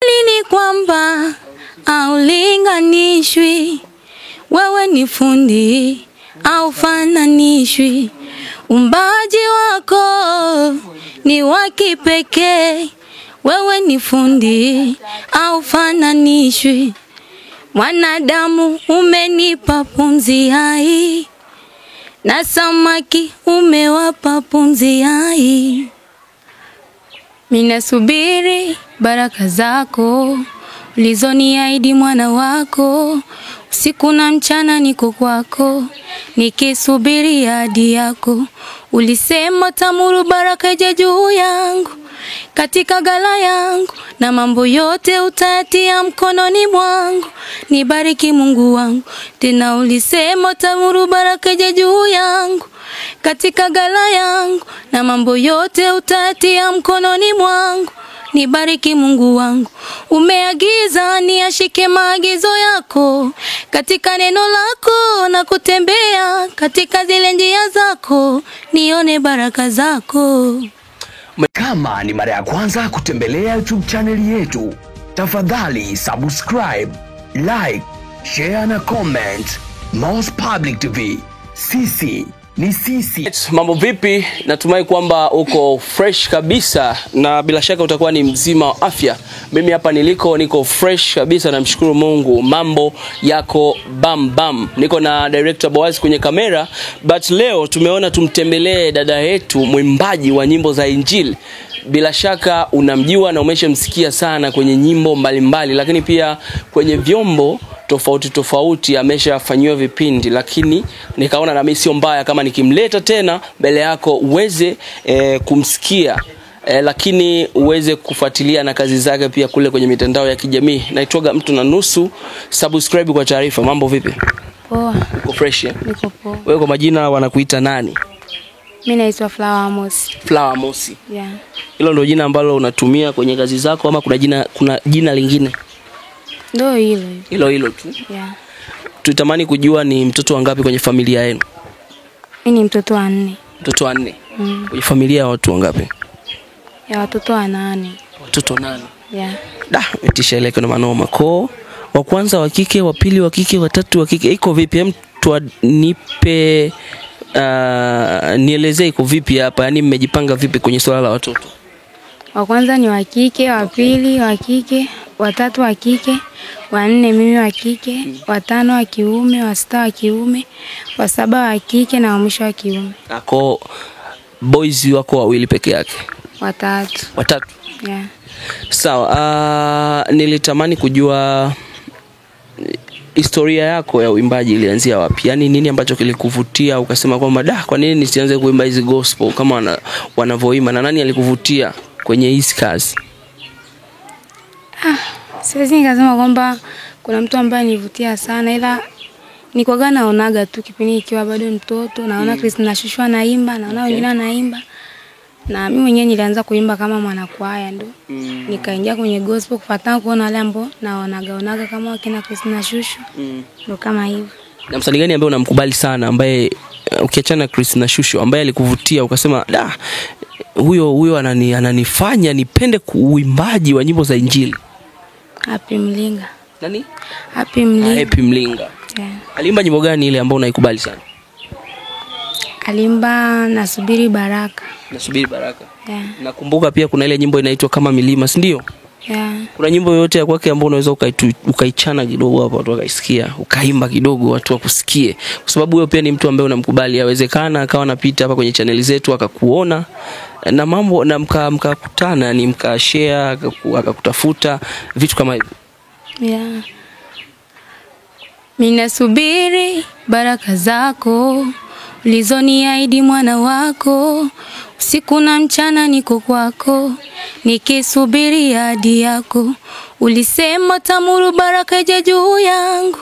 Lini kwamba haulinganishwi, wewe ni fundi haufananishwi, umbaji wako ni wa kipekee, wewe ni fundi haufananishwi, mwanadamu umenipa pumzi hai, na samaki umewapa pumzi hai. Minasubiri baraka zako ulizoniahidi mwana wako, usiku na mchana niko kwako nikisubiri ahadi yako. Ulisema tamuru baraka ije juu yangu katika gala yangu, na mambo yote utayatia mkononi mwangu. Nibariki Mungu wangu. Tena ulisema tamuru baraka ije juu yangu katika gala yangu, na mambo yote utayatia mkononi mwangu. Nibariki Mungu wangu. Umeagiza niashike maagizo yako katika neno lako, na kutembea katika zile njia zako, nione baraka zako. Kama ni mara ya kwanza kutembelea YouTube channel yetu, tafadhali subscribe, like, share na comment. Moz Public TV, sisi ni sisi. Mambo vipi? Natumai kwamba uko fresh kabisa na bila shaka utakuwa ni mzima wa afya. Mimi hapa niko fresh kabisa, namshukuru Mungu. Mambo yako bam bam. Niko na director Boaz kwenye kamera, but leo tumeona tumtembelee dada yetu mwimbaji wa nyimbo za Injili. Bila shaka unamjua na umeshamsikia sana kwenye nyimbo mbalimbali, lakini pia kwenye vyombo tofauti ameshafanywa vipindi, lakini nikaona na mimi sio mbaya kama nikimleta tena mbele yako uweze kumsikia, lakini uweze kufuatilia na kazi zake pia kule kwenye mitandao ya kijamii. Naitwa Mtu na Nusu. Subscribe kwa taarifa. Mambo vipi? Poa. Uko fresh? Niko poa. Wewe kwa majina wanakuita nani? Mimi naitwa Flower Amos. Flower Amos. Yeah. Hilo ndio jina ambalo unatumia kwenye kazi zako ama kuna jina lingine? Ndio hilo tu. Yeah. Tutamani kujua ni mtoto wangapi kwenye familia yenu? Mimi ni mtoto wa 4. Mtoto wa 4. Kwenye familia ya watu wangapi? Ya watoto 8. Watoto 8. Yeah. Metisha ile kuna manoma. Wa kwanza wa kike, wa pili wa kike, wa tatu wa kike. Iko vipi? Mtu nipe nielezee iko vipi hapa? Yaani mmejipanga vipi kwenye swala la watoto? Wa kwanza ni wa kike, wa pili wa kike, wa tatu wa kike, wa 4 mimi wa kike, wa 5 wa kiume, wa 6 wa kiume, wa 7 wa kike, na wa mwisho wa kiume. Ako boys wako wawili peke yake? Watatu. Yeah. Sawa. Nilitamani kujua historia yako ya uimbaji ilianzia wapi? Yaani nini ambacho kilikuvutia ukasema kwamba kwa nini nisianze kuimba hizi gospel kama wanavyoimba, na nani alikuvutia kwenye hizi kazi? Siwezi nikasema kwamba kuna mtu ambaye nivutia sana, ila nikoga naonaga tu kipindi ikiwa bado mtoto, naona Christina Shushu anaimba, naona wengine wanaimba, na mimi mwenyewe nilianza kuimba kama mwanakwaya ndo. Nikaingia kwenye gospel kufuatana kuona wale ambao naonaga kama wakina Christina Shushu. Ndo kama hivyo. Na msanii gani ambaye unamkubali sana, ambaye ukiachana Christina Shushu, ambaye alikuvutia ukasema huyo ananifanya nipende kuimbaji wa nyimbo za Injili? Happy Mlinga. Nani? Happy Mlinga. Happy Mlinga. Yeah. Aliimba nyimbo gani ile ambayo unaikubali sana? Alimba Nasubiri Baraka. Nasubiri Baraka. Yeah. Nakumbuka pia kuna ile nyimbo inaitwa Kama Milima, si ndio? Yeah. Kuna nyimbo yote ya kwake ambayo unaweza ukaichana kidogo hapo watu wakaisikia, ukaimba kidogo watu wakusikie, kwa sababu wewe pia ni mtu ambaye unamkubali. Yawezekana akawa anapita hapa kwenye channel zetu akakuona na mambo na mkakutana, ni mkashare, akakutafuta vitu kama hivyo. Yeah. Minasubiri baraka zako ulizoniahidi mwana wako, usiku na mchana niko kwako nikisubiri ahadi yako. Ulisema tamuru baraka ije juu yangu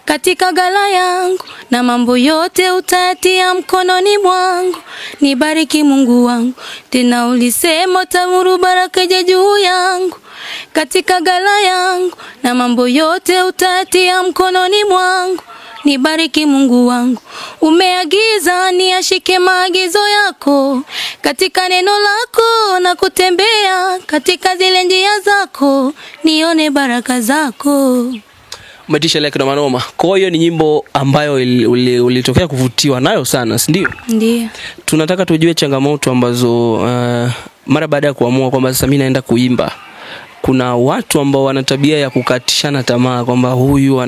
katika gala yangu, na mambo yote utayatia mkononi mwangu. Nibariki Mungu wangu. Tena ulisema tamuru baraka ije juu yangu katika gala yangu, na mambo yote utayatia mkononi mwangu. nibariki Mungu wangu. Umeagiza niashike maagizo yako, katika neno lako na kutembea katika zile njia zako, nione baraka zako. Umetisha like na manoma. Kwa hiyo ni nyimbo ambayo ulitokea kuvutiwa nayo sana, si ndio? Ndio. Tunataka tujue changamoto ambazo mara baada ya kuamua kwamba sasa mimi naenda kuimba. Kuna watu ambao wana tabia ya kukatishana tamaa kwamba huyu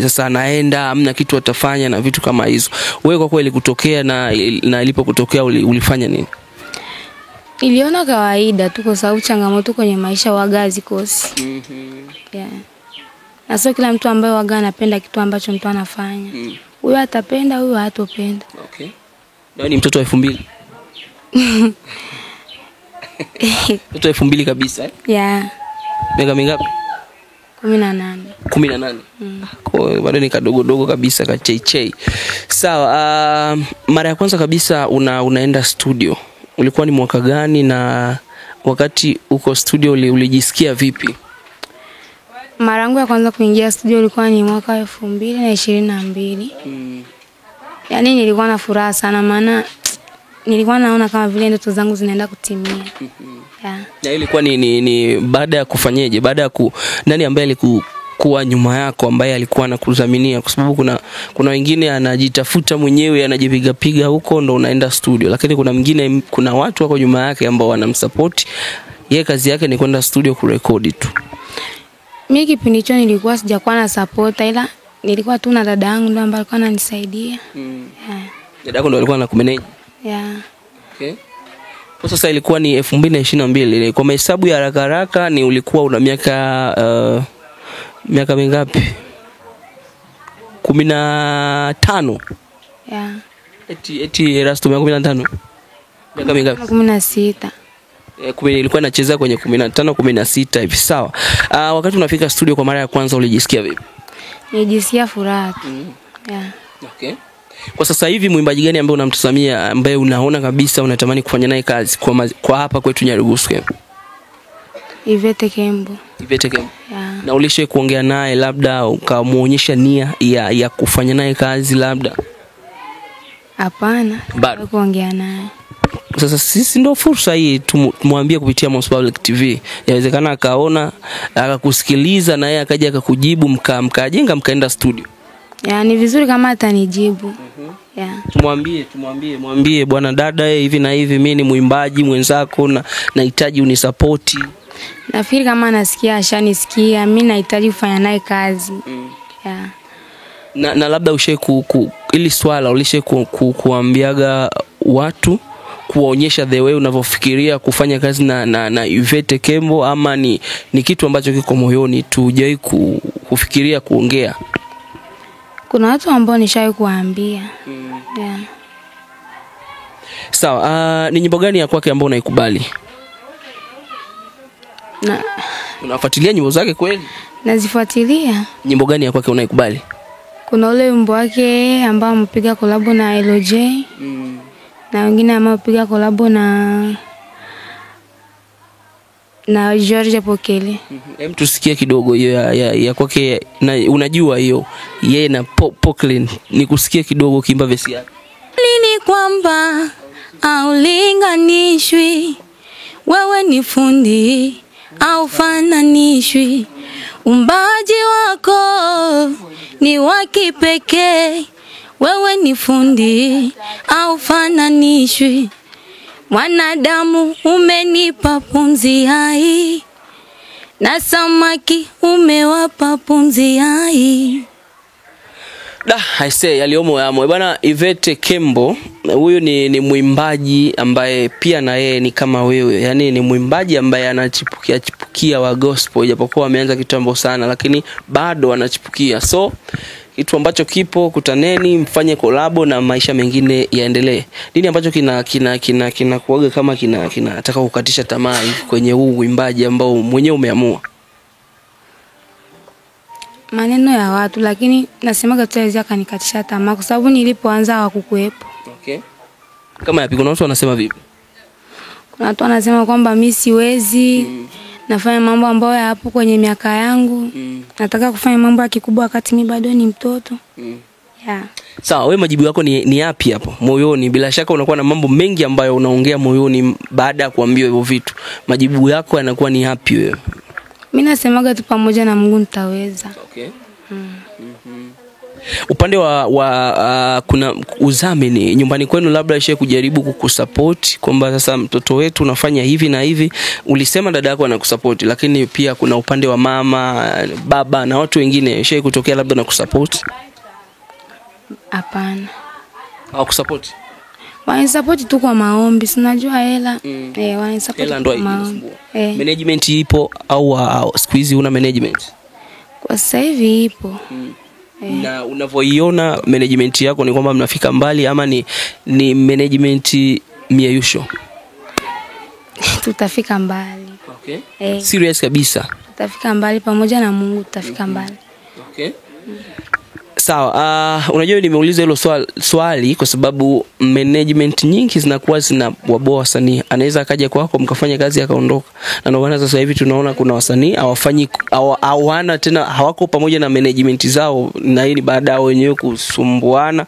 sasa anaenda hamna kitu atafanya na vitu kama hizo. Wewe kwa kweli kutokea na ilipokutokea ulifanya nini? Niliona kawaida tu, kwa sababu changamoto kwenye maisha wagazi kosi. Yeah. Na sio kila mtu ambaye waga anapenda kitu ambacho mtu anafanya. Huyu atapenda, huyu hatopenda. Okay. Ndio ni mtoto wa 2000. Mtoto wa 2000 kabisa eh? Yeah. Miaka mingapi? 18. 18. Kwa bado ni kadogo kabisa kacheichei. Sawa, mara ya kwanza kabisa unaenda studio. Ulikuwa ni mwaka gani, na wakati uko studio ulijisikia vipi? Mara yangu ya kwanza kuingia studio ilikuwa ni mwaka 2022. Yaani nilikuwa na furaha sana, maana nilikuwa naona kama vile ndoto zangu zinaenda kutimia. Yeah. Na ilikuwa ni baada ya kufanyaje? Baada ya nani ambaye alikuwa nyuma yako ambaye alikuwa anakudhaminia? Kwa sababu kuna wengine anajitafuta mwenyewe, anajipiga huko ndo unaenda studio. Lakini kuna watu wako nyuma yake ambao wanamsupport. Yeye kazi yake ni kwenda studio kurekodi tu. Mimi kipindi hicho nilikuwa sijakuwa na support, ila nilikuwa tu na dada yangu ndo ambaye alikuwa ananisaidia. Yeah. Dada yako ndo alikuwa anakumanage? Yeah. Okay. Kwa sasa ilikuwa ni 2022. Kwa mahesabu ya haraka ni ulikuwa una miaka mingapi? 15. Yeah. Eti Erasto 15. Miaka mingapi? 16. Ilikuwa inacheza kwenye 15 16 hivi, sawa. Wakati unafika studio kwa mara ya kwanza ulijisikia vipi? Nilijisikia furaha. Yeah. Okay. Kwa sasa hivi mwimbaji gani ambaye unamtazamia, ambaye unaona kabisa unatamani kufanya naye kazi kwa hapa kwetu Nyarugusu? Ivete Kembo. Ivete Kembo. Yeah. Na ulishe kuongea naye, labda ukamuonyesha nia ya kufanya naye kazi labda? Hapana, bado kuongea naye. Sasa sisi ndio fursa hii tumwambie kupitia Most Public TV. Inawezekana akaona, akakusikiliza na yeye akaja akakujibu, mkajenga mkaenda studio. Ni vizuri kama atanijibu. Yeah. Tumwambie bwana dada hivi na hivi, mimi ni mwimbaji mwenzako na nahitaji unisupport. Nafikiri kama anasikia ashanisikia, mimi nahitaji kufanya naye kazi. Yeah. Na labda ili swala ulishe kuambiaga watu, kuwaonyesha the way unavyofikiria kufanya kazi na Ivete Kembo, ama ni kitu ambacho kiko moyoni tu, hujai kufikiria kuongea? Kuna watu ambao nishawahi kuambia. Yeah. Sawa, ni nyimbo gani ya kwake ambayo unaikubali? Unafuatilia nyimbo zake kweli? Nazifuatilia. Nyimbo gani ya kwake unaikubali? Kuna ule wimbo wake ambao amepiga collab na LJ. Na wengine ambao amepiga collab na George Pokele. Hem, tusikie kidogo hiyo ya kwake, na unajua hiyo yeye na Pokele, nikusikie kidogo kimba verse yake. Lini kwamba aulinganishwi, wewe ni fundi au fananishwi, umbaji wako ni wa kipekee, wewe ni fundi au fananishwi, mwanadamu umenipa pumzi hai, na samaki umewapa pumzi hai. I say yaliomo yamo. Bwana Ivete Kembo, huyu ni mwimbaji ambaye pia na yeye ni kama wewe. Yaani ni mwimbaji ambaye anachipukia wa gospel, japokuwa ameanza kitambo sana, lakini bado anachipukia. So kitu ambacho kipo, kutaneni, mfanye kolabo na maisha mengine yaendelee. Nini ambacho kina kuaga kama kinataka kukatisha tamaa kwenye huu uimbaji ambao mwenyewe umeamua? Maneno ya watu, lakini nasema tutaweza kanikatisha tamaa kwa sababu nilipoanza hawakukuepo. Okay. Kama yapi, kuna watu wanasema vipi? Kuna watu wanasema kwamba mimi siwezi, nafanya mambo ambayo hapo kwenye miaka yangu. Nataka kufanya mambo ya kikubwa wakati mimi bado ni mtoto. Yeah. Sawa, wewe majibu yako ni yapi hapo moyoni? Bila shaka unakuwa na mambo mengi ambayo unaongea moyoni baada ya kuambiwa hivyo vitu. Majibu yako yanakuwa ni yapi wewe? Mimi nasemaga tu pamoja na Mungu nitaweza. Okay. Upande wa kuna udhamini nyumbani kwenu, labda ishe kujaribu kukusupport kwamba sasa mtoto wetu unafanya hivi na hivi. Ulisema dada yako anakusupport, lakini pia kuna upande wa mama, baba na watu wengine ishe kutokea labda na kusupport? Hapana. Au kusupport? Wanisupport tu kwa maombi, si unajua hela. Wanisupport hela ndo kwa maombi. Management ipo au siku hizi una management? Kwa sasa hivi ipo. Na unavyoiona management yako ni kwamba mnafika mbali ama ni management miayusho? Tutafika mbali. Okay. Serious kabisa. Tutafika mbali pamoja na Mungu, tutafika mbali. Okay. Sawa, unajua nimeuliza hilo swali kwa sababu management nyingi zinakuwa zina waboa wasanii. Anaweza akaja kwako mkafanya kazi akaondoka. Na ndio maana sasa hivi tunaona kuna wasanii hawana tena, hawako pamoja na management zao, na hii ni baada ya wenyewe kusumbuana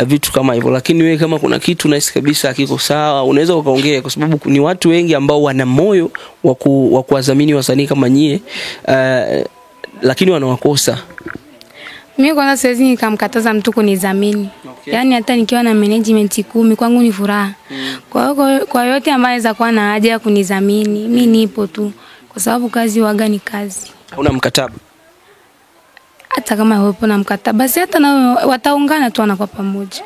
vitu kama hivyo. Lakini wewe kama kuna kitu unahisi kabisa hakiko sawa, unaweza ukaongea, kwa sababu ni watu wengi ambao wana moyo wa kuwadhamini wasanii kama nyie, lakini wanawakosa. Mimi kwanza siwezi nikamkataza mtu kunidhamini. Okay. Yaani hata nikiwa na management 10 kwangu ni furaha. Kwa yote ambaye anaweza kuwa na haja ya kunidhamini, mimi nipo tu, kwa sababu kazi waga ni kazi. Una mkataba? Hata kama wapo na mkataba, basi hata nao wataungana tu wanakuwa pamoja.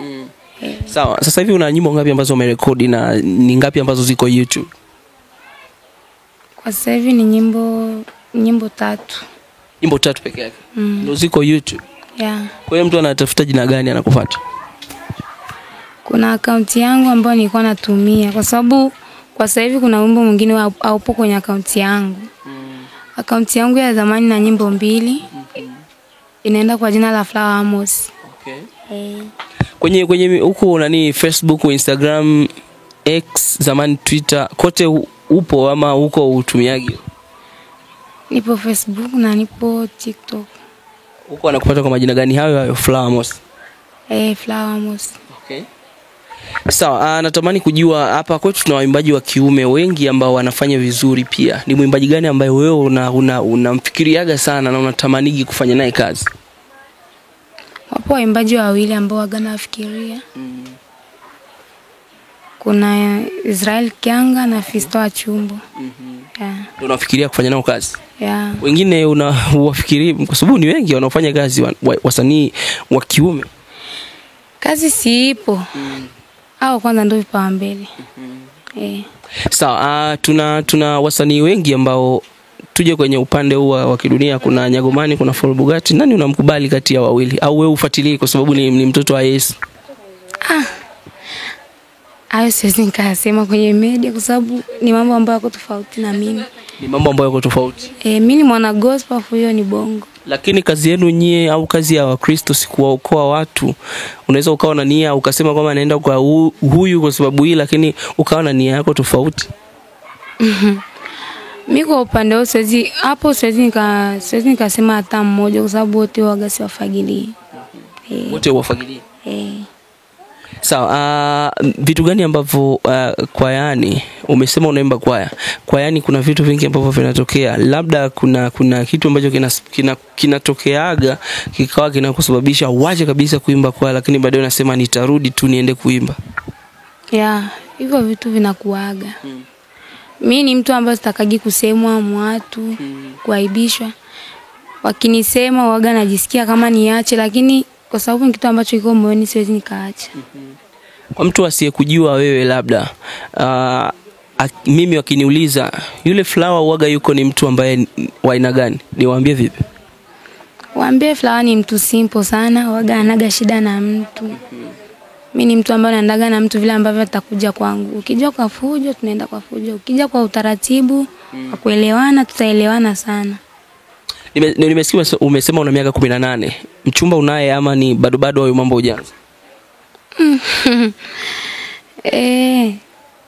Sawa, sasa hivi una nyimbo ngapi ambazo umerekodi na ni ngapi ambazo ziko YouTube? Kwa sasa hivi ni nyimbo 3. Nyimbo 3 peke yake? Ndio ziko YouTube? Yeah. Kwa hiyo mtu anatafuta jina gani anakufuata? Kuna account yangu ambayo nilikuwa natumia, kwa sababu kwa sasa hivi kuna wimbo mwingine haupo kwenye account yangu. Account yangu ya zamani na nyimbo 2 inaenda kwa jina la Flower Amos. Okay. Kwenye huko nani, Facebook, Instagram, X, zamani Twitter, kote upo ama huko utumiaje? Nipo Facebook na nipo TikTok. Huko anakupata kwa majina gani hayo Flower Amos? Flower Amos. Okay. Sawa, natamani kujua hapa kwetu tuna waimbaji wa kiume wengi ambao wanafanya vizuri pia. Ni mwimbaji gani ambaye wewe unamfikiriaga sana na unatamanigi kufanya naye kazi? Wapo waimbaji wawili ambao waga nafikiria. Kuna Israel Kianga na Fisto Achumbo. Yeah. Ndio unafikiria kufanya nao kazi? Yeah. Wengine unawafikiri kwa sababu ni wengi wanaofanya kazi wasanii wa kiume? Kazi siipo. Au kwanza ndio vipa mbele. Sawa, tuna wasanii wengi ambao, tuje kwenye upande huu wa kidunia, kuna Nyagomani, kuna Fall Bugatti. Nani unamkubali kati ya wawili, au wewe ufuatilie kwa sababu ni mtoto wa Yesu? Hayo siwezi nikasema kwenye media kwa sababu ni mambo ambayo yako tofauti na mimi. Ni mambo ambayo yako tofauti. Mimi ni mwana gospel, huyo ni bongo. Lakini kazi yenu nyie au kazi ya Wakristo si kuwaokoa watu. Unaweza ukawa na nia ukasema kwamba naenda kwa huyu kwa sababu hii, lakini ukawa na nia yako tofauti. Mimi kwa upande wao siwezi nikasema hata mmoja kwa sababu wote waga si wafagili. Wote wafagili. Sawa, vitu gani ambavyo kwayani, umesema unaimba kwaya. Kwayani kuna vitu vingi ambavyo vinatokea. Labda kuna kitu ambacho kinatokeaga kikawa kinakusababisha uache kabisa kuimba kwaya, lakini baadaye unasema nitarudi tu niende kuimba. Yeah, hivyo vitu vinakuaga. Mimi ni mtu ambaye sitakagi kusemwa watu, kuaibishwa. Wakinisema waga najisikia kama niache, lakini kwa sababu ni kitu ambacho kiko moyoni siwezi nikaacha. Kwa mtu asiyekujua wewe, labda mimi wakiniuliza yule Flower Uwaga yuko ni mtu ambaye wa aina gani, niwaambie vipi? Waambie Flower ni mtu simple sana, waga anaga shida na mtu. Mimi ni mtu ambaye naendaga na mtu vile ambavyo atakuja kwangu. Ukija kwa fujo tunaenda kwa fujo, ukija kwa utaratibu wa kuelewana tutaelewana sana. Nimesikia umesema una miaka 18. Mchumba unaye ama ni bado hayo mambo hujaanza?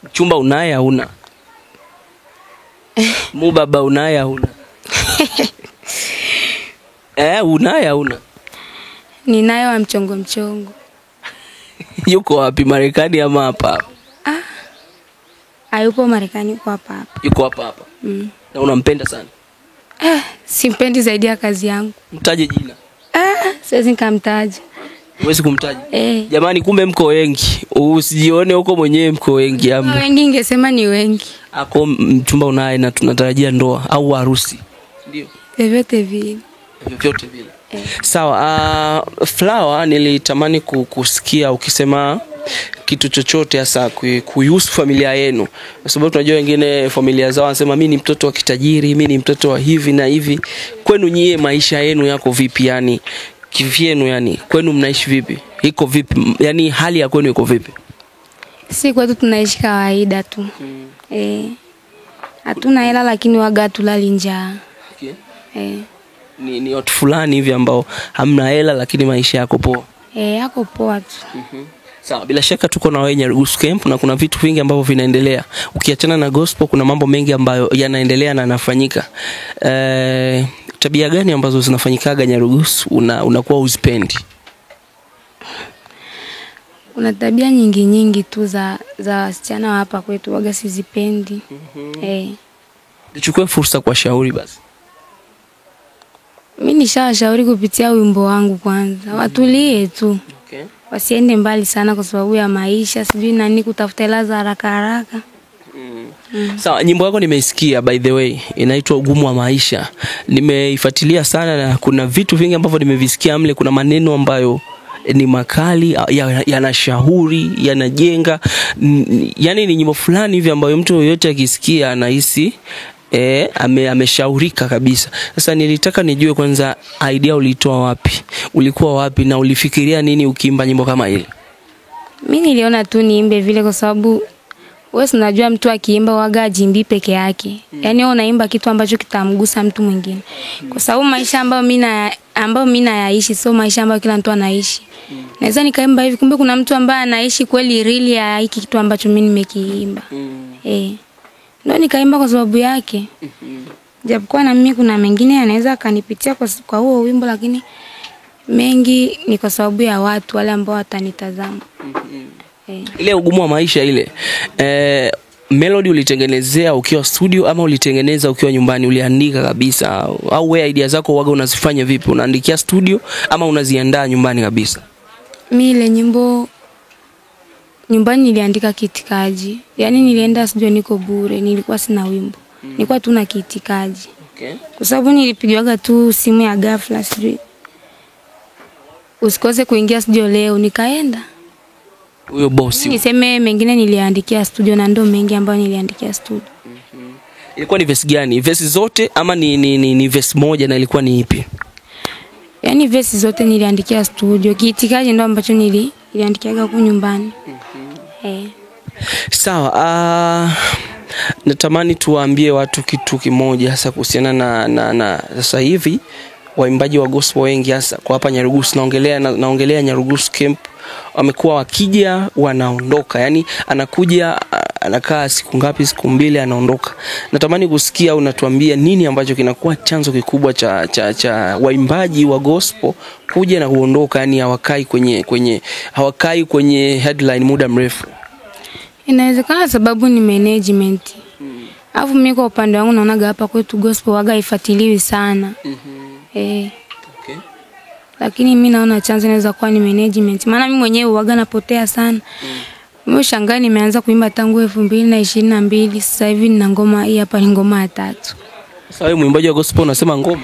Mchumba unaye au una? Baba unaye au una? Unaye au una? Ninayo wa mchongo. Yuko wapi, Marekani ama hapa? Hayupo Marekani, yuko hapa. Yuko hapa. Na unampenda sana? Simpendi zaidi ya kazi yangu. Mtaje jina. Siwezi nikamtaja. Huwezi kumtaja? Jamani, kumbe mko wengi. Usijione huko mwenyewe mko wengi ama. Wengi ningesema ni wengi. Ako mchumba unaye na tunatarajia ndoa au harusi. Ndio. Vyovyote vile. Sawa, Flower, nilitamani kusikia ukisema kitu chochote hasa kuhusu familia yenu. Kwa sababu tunajua wengine familia zao wanasema mimi ni mtoto wa kitajiri, mimi ni mtoto wa hivi na hivi. Kwenu nyie maisha yenu yako vipi, yani kivyenu, yani kwenu mnaishi vipi? Iko vipi? Yani hali ya kwenu iko vipi? Si kwetu tunaishi kawaida tu. Hatuna hela lakini waga tulali njaa. Ni watu fulani hivi ambao hamna hela lakini maisha yako poa. Yako poa tu. Sawa, bila shaka tuko na wewe Nyarugusu Camp na kuna vitu vingi ambavyo vinaendelea. Ukiachana na gospel kuna mambo mengi ambayo yanaendelea na yanafanyika. Tabia gani ambazo zinafanyikaga Nyarugusu unakuwa uzipendi? Kuna tabia nyingi tu za wasichana hapa kwetu waga sizipendi. Nichukue fursa kwa shauri basi. Mimi nishawashauri kupitia wimbo wangu kwanza. Watulie tu. Wasiende mbali sana kwa sababu ya maisha, sijui nani kutafuta hela za haraka. Sawa, nyimbo yako nimeisikia by the way, inaitwa Ugumu wa Maisha. Nimeifuatilia sana na kuna vitu vingi ambavyo nimevisikia mle, kuna maneno ambayo ni makali, yanashauri, yanajenga. Yani ni nyimbo fulani hivi ambayo mtu yoyote akisikia anahisi ameshaurika kabisa. Sasa nilitaka nijue kwanza idea ulitoa wapi? Ulikuwa wapi na ulifikiria nini ukiimba nyimbo kama ile? Mimi niliona tu niimbe vile kwa sababu wewe unajua mtu akiimba waga ajimbi peke yake. Yaani wewe unaimba kitu ambacho kitamgusa mtu mwingine. Kwa sababu maisha ambayo mimi nayaishi sio maisha ambayo kila mtu anaishi. Naweza nikaimba hivi kumbe kuna mtu ambaye anaishi kweli really ya hiki kitu ambacho mimi nimekiimba. Ndio nikaimba kwa sababu yake. Japokuwa na mimi kuna mengine yanaweza kanipitia kwa huo wimbo lakini mengi ni kwa sababu ya watu wale ambao watanitazama. Ile Ugumu wa Maisha ile melody ulitengenezea ukiwa studio ama ulitengeneza ukiwa nyumbani, uliandika kabisa au wewe idea zako waga unazifanya vipi? Unaandikia studio ama unaziandaa nyumbani kabisa? Mimi ile nyimbo nyumbani niliandika kitikaji. Yaani nilienda studio niko bure, nilikuwa sina wimbo. Nilikuwa tu na kitikaji. Kwa sababu nilipigiwaga tu simu ya ghafla sijui. Usikose kuingia studio leo, nikaenda. Huyo boss. Niseme mengine niliandikia studio na ndo mengi ambayo niliandikia studio. Ilikuwa ni verse gani? Verse zote ama ni verse moja na ilikuwa ni ipi? Yaani verse zote niliandikia studio. Kitikaji ndo ambacho niliandikiaga huko nyumbani. Sawa, natamani tuwaambie watu kitu kimoja hasa kuhusiana na sasa hivi waimbaji wa gospel wengi hasa kwa hapa Nyarugusu, naongelea Nyarugusu Camp, wamekuwa wakija wanaondoka. Yani anakuja anakaa siku ngapi, siku mbili anaondoka. Natamani kusikia unatuambia nini ambacho kinakuwa chanzo kikubwa cha waimbaji wa gospel kuja na kuondoka, yani hawakai kwenye headline muda mrefu. Inawezekana sababu ni management. Alafu mimi kwa upande wangu naonaga hapa kwetu gospel waga ifuatiliwi sana. Lakini mimi naona chanzo inaweza kuwa ni management. Maana mimi mwenyewe waga napotea sana. Mimi shangaa nimeanza kuimba tangu 2022, sasa hivi nina ngoma hii hapa, ni ngoma ya 3. Sasa wewe mwimbaji wa gospel unasema ngoma?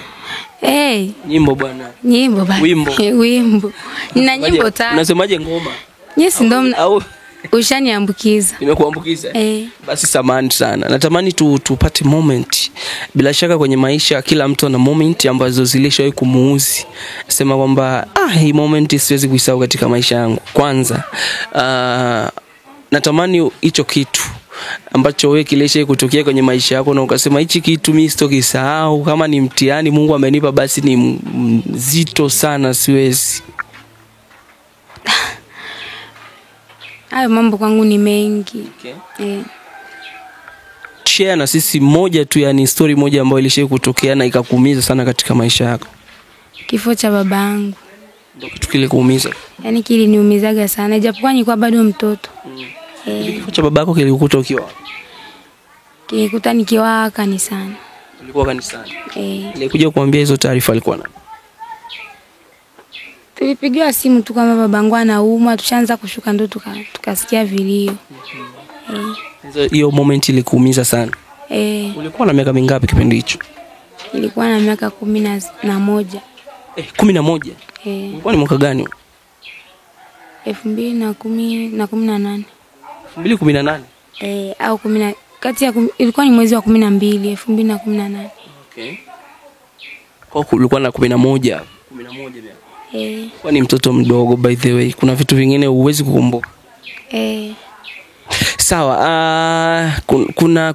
Nyimbo bwana. Nyimbo bwana. Wimbo. Nina nyimbo 5. Unasemaje ngoma? Yes, ndo ushaniambukiza. Nimekuambukiza? Basi samahani sana. Natamani tupate moment. Bila shaka kwenye maisha kila mtu ana moment ambazo zilishawahi kumuuzi. Sema kwamba hii moment siwezi kuisahau katika maisha yangu. Kwanza natamani hicho kitu ambacho wewe kileshawahi kutokea kwenye maisha yako na ukasema hichi kitu mimi sitokisahau, kama ni mtihani Mungu amenipa basi ni mzito sana siwezi. Hayo mambo kwangu ni mengi. Share na sisi moja tu, yani story moja ambayo ilishawahi kutokea na ikakuumiza sana katika maisha yako. Kifo cha babangu. Ndio kitu kile kuumiza. Yaani kiliniumizaga sana japokuwa nilikuwa bado mtoto. Kifo cha babako kilikukuta ukiwa? Kilikuta nikiwa kanisani. Ulikuwa kanisani? Nilikuja kuambia hizo taarifa alikuwa na. Tulipigiwa simu tu kama babangu anaumwa, tushaanza kushuka ndo tukasikia vilio. Hiyo moment ilikuumiza sana. Ulikuwa na miaka mingapi kipindi hicho? Nilikuwa na miaka 11. 11? Ulikuwa ni mwaka gani? 2018. 2018? Au 10 kati ya ilikuwa ni mwezi wa 12 2018. Okay. Kwa ulikuwa na 11 pia. Kwa ni mtoto mdogo by the way. Kuna vitu vingine huwezi kukumbuka. Sawa, kuna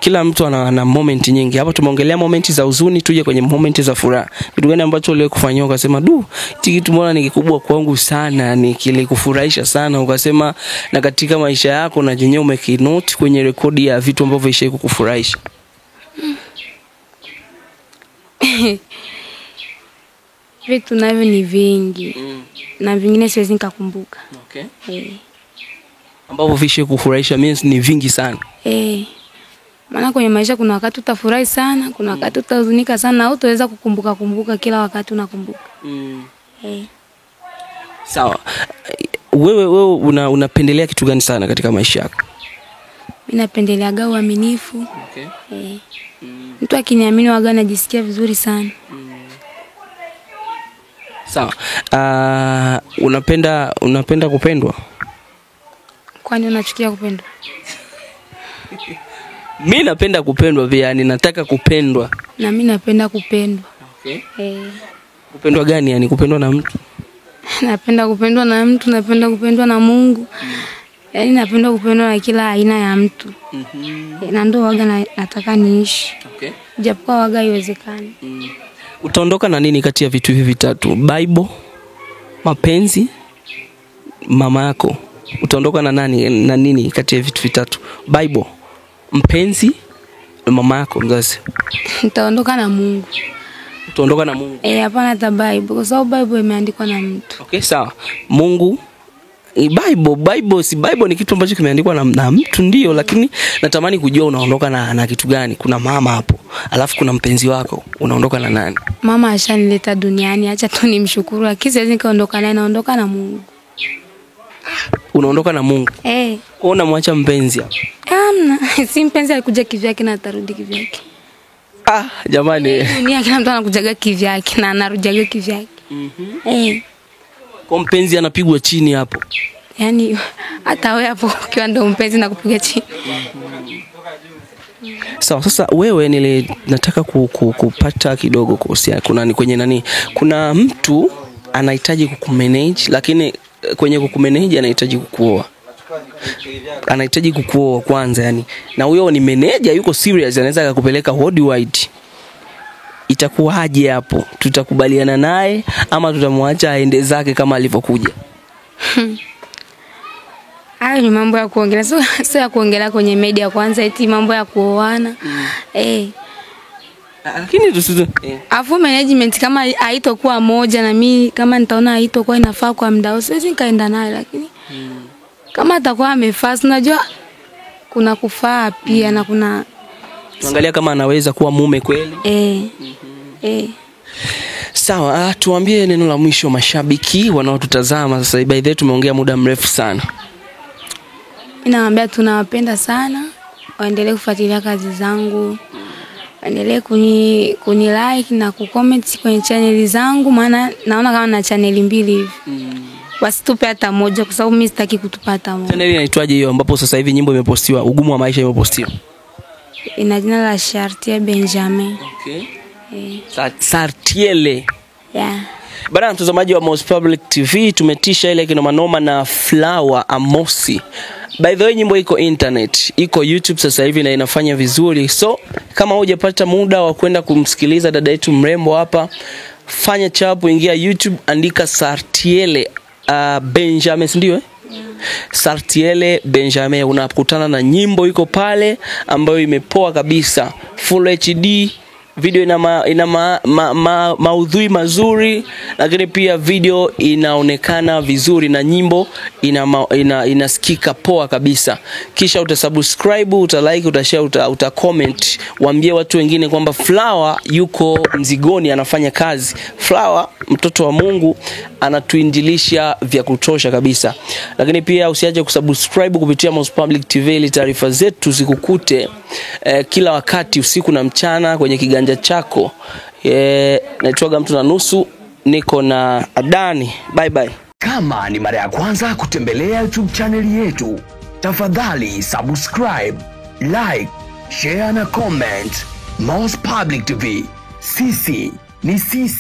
kila mtu ana moment nyingi. Hapa tumeongelea momenti za huzuni, tuje kwenye momenti za furaha. Kitu gani ambacho uliwahi kufanywa ukasema hiki kitu mbona ni kikubwa kwangu sana, ni kile kufurahisha sana ukasema, na katika maisha yako na jenyewe umekinote kwenye rekodi ya vitu ambavyo vishawahi kukufurahisha? Vitu navyo ni vingi. Na vingine siwezi nikakumbuka. Okay. Ambavyo vishawahi kukufurahisha means ni vingi sana. Maana kwenye maisha kuna wakati utafurahi sana, kuna wakati utahuzunika sana, au utaweza kukumbuka kila wakati unakumbuka. Sawa. Wewe unapendelea kitu gani sana katika maisha yako? Mimi napendelea uaminifu. Okay. Mtu akiniamini waga najisikia vizuri sana. Sawa. Unapenda kupendwa? Kwani unachukia kupendwa? Mimi napenda kupendwa pia, yani nataka kupendwa. Na mimi napenda kupendwa. Okay. Kupendwa gani, yani kupendwa na mtu? Napenda kupendwa na mtu, napenda kupendwa na Mungu. Yaani napenda kupendwa na kila aina ya mtu. Na ndio waga nataka niishi. Okay. Japokuwa waga haiwezekani. Utaondoka na nini kati ya vitu hivi vitatu? Bible, mapenzi, mama yako. Utaondoka na nini kati ya vitu vitatu? Bible, mpenzi, mama yako mzazi. Nitaondoka na Mungu. Utaondoka na Mungu? Hapana hata Bible, kwa sababu Bible imeandikwa na mtu. Okay, sawa. Mungu, Bible ni kitu ambacho kimeandikwa na mtu ndio, lakini natamani kujua unaondoka na kitu gani? Kuna mama hapo, alafu kuna mpenzi wako. Unaondoka na nani? Mama ashanileta duniani, acha tu nimshukuru. Lakini siwezi nikaondoka naye, naondoka na Mungu. Unaondoka na Mungu? Kwa unamwacha mpenzi hapo? Si mpenzi alikuja kivyake na atarudi kivyake. Jamani. Dunia kila mtu anakujaga kivyake na anarudiaga kivyake. Kwa mpenzi anapigwa chini hapo. Yaani hata wewe hapo ukiwa ndo mpenzi na kupiga chini. Sawa, sasa wewe nataka kupata kidogo kuhusiana kuna mtu anahitaji kukumanage, lakini kwenye kukumanage anahitaji kukuoa. Anahitaji kukuoa kwanza, yani. Na huyo ni manager yuko serious, anaweza akakupeleka worldwide. Itakuwaje hapo? Tutakubaliana naye ama tutamwacha aende zake kama alivyokuja? Hayo ni mambo ya kuongelea, sio ya kuongelea kwenye media kwanza, eti mambo ya kuoana. Lakini afu management kama haitokuwa moja na mimi kama nitaona haitokuwa inafaa kwa muda, siwezi nikaenda naye, lakini kama atakuwa amefaa, unajua kuna kufaa pia na kuna tuangalia kama anaweza kuwa mume kweli. Sawa, tuambie neno la mwisho mashabiki wanaotutazama sasa. By the way tumeongea muda mrefu sana. Ninawaambia tunawapenda sana, waendelee kufuatilia kazi zangu. Waendelee kuni like na kucomment kwenye channel zangu, maana naona kama na channel 2 hivi. Wasitupe hata moja kwa sababu mimi sitaki kutupata moja. Channel inaitwaje hiyo ambapo sasa hivi nyimbo imepostiwa, ugumu wa maisha imepostiwa? Ina jina la Chartiele Benjamin. Okay. Chartiele. Bana mtazamaji wa Most Public TV, tumetisha ile kinomanoma na Flower Amosi. By the way nyimbo iko internet, iko YouTube sasa hivi na inafanya vizuri. So kama hujapata muda wa kwenda kumsikiliza dada yetu mrembo hapa, fanya chapu, ingia YouTube, andika Chartiele Benjamin, ndio Chartiele Benjamin, unakutana na nyimbo iko pale ambayo imepoa kabisa, full HD, video ina maudhui mazuri, lakini pia video inaonekana vizuri na nyimbo inasikika poa kabisa. Kisha utasubscribe, utalike, utashare, utacomment, waambie watu wengine kwamba Flower yuko Mzigoni anafanya kazi. Flower mtoto wa Mungu anatuinjilisha vya kutosha kabisa. Lakini pia usiache kusubscribe kupitia Most Public TV ili taarifa zetu zikukute kila wakati, usiku na mchana kwenye kiganja chako. Naitwa Mtu na Nusu, niko na Adani. Bye bye. Kama ni mara ya kwanza kutembelea YouTube channel yetu, tafadhali subscribe, like, share na comment. Most Public TV, sisi ni sisi.